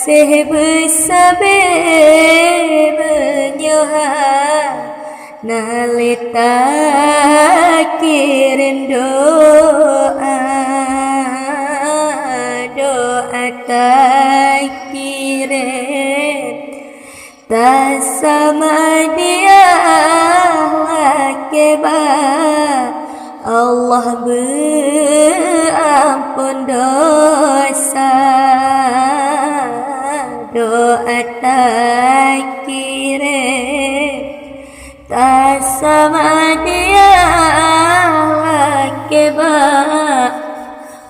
kasih bersabar menyohar nalita kirim doa tak kirim tak sama dia lakeba Allah berampun dosa doa tak kirim tak sama dia lakeba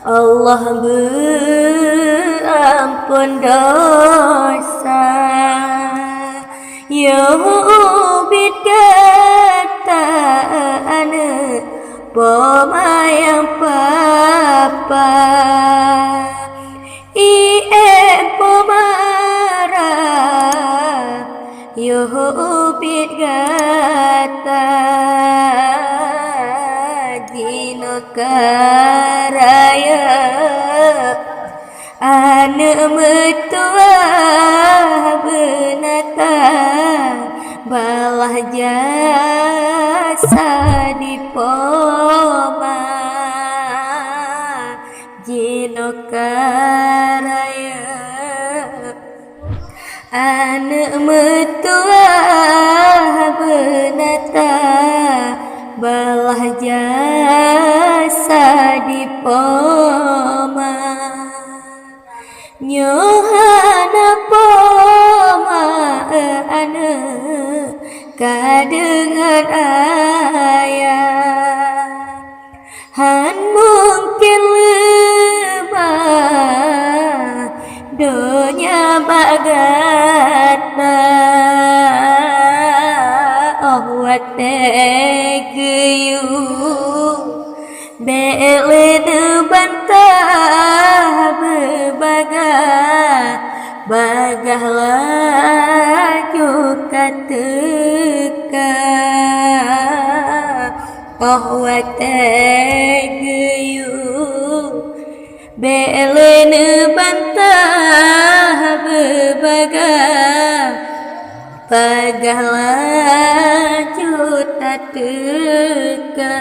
Allah berampun dosa ya ubid kata anak pemayang papa pemarah ya ubid kata dino karaya anak mertua benatang balah jasa di poma jino karaya anak mertua benatang balah jasa di poma nyohana poma anak kadengan ayah han mungkin lemah donya bagata oh wategeyu bele bantah bagah laju kateka oh wategeyu bele bantah bagah laju kateka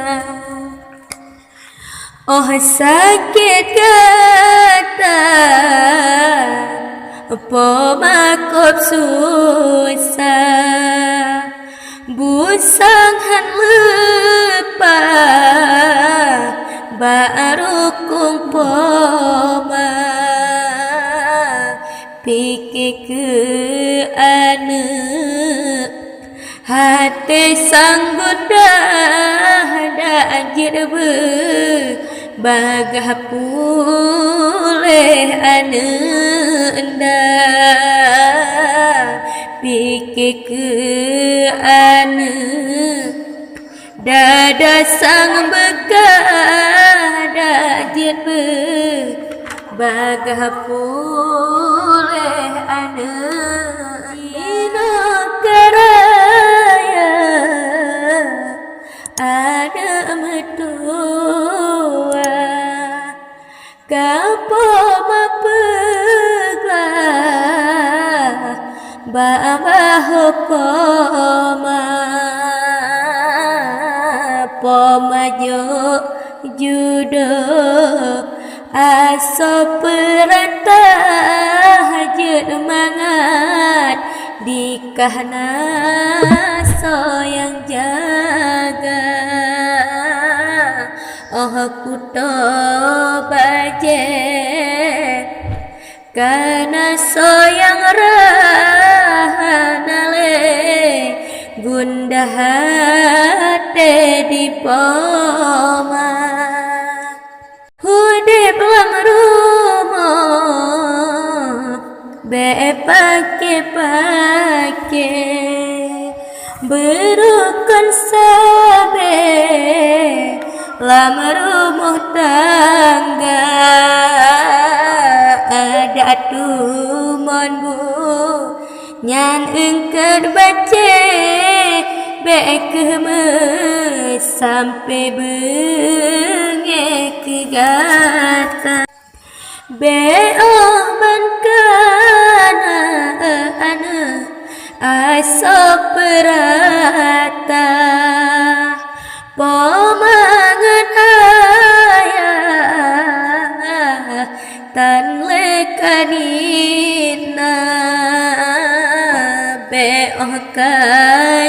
oh sakit kata pemakop susah busang han lupa baru kumpoma pikir ke anak hati sang gudah dajir bagah pulih ananda pikir ke anak dada sang begah dajir bagah pulih anak ino karaya ada mertua kapo mapeglah bama poma pomajo judo aso perantah hajut mangat dikahna soyang jaga oh kuto baje kana soyang rahanale gundah hati di poma hudip lang rumah be pake berukan sabe lam rumah tangga ada tumon bu nyan engker bace bekeme sampai benge ke gata beoh bankan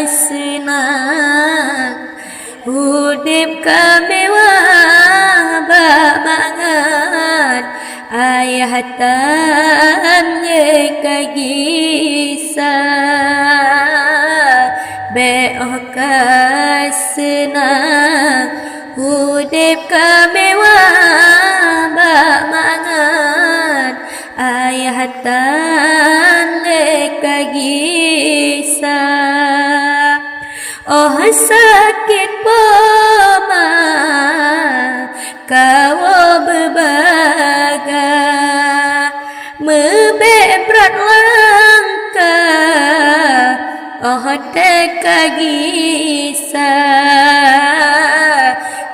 senang Hudip kamewah babangan Ayah tanye kagisah Beoh senang Hudip kamewah babangan Ayah tanye kagisah Oh sakit poma Kau berbaga Membebrat langkah Oh teka gisah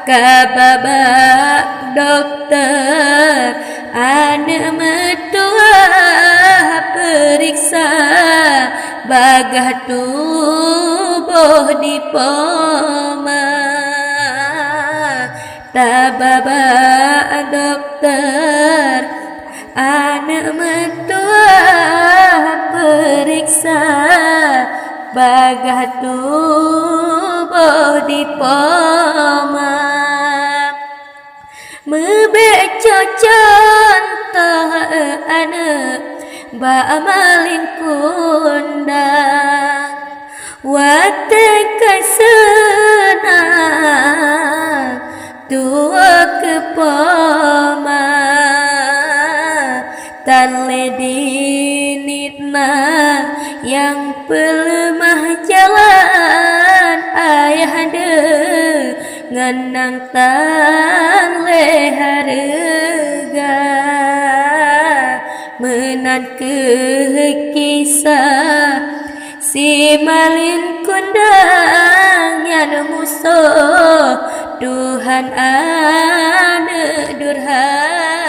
Kababak dokter Ane metua periksa Bagah tubuh di poma Tababak dokter Anak metua periksa Bagah tubuh di poma Membaca contoh anak Ba'amaling kundang Wateka senang Tua kepoma Tan ledinitna Yang pelemah jalan Ayah de Ngenang tan leharga Menan kisah Si malin kundang Yang musuh Tuhan ane durhaka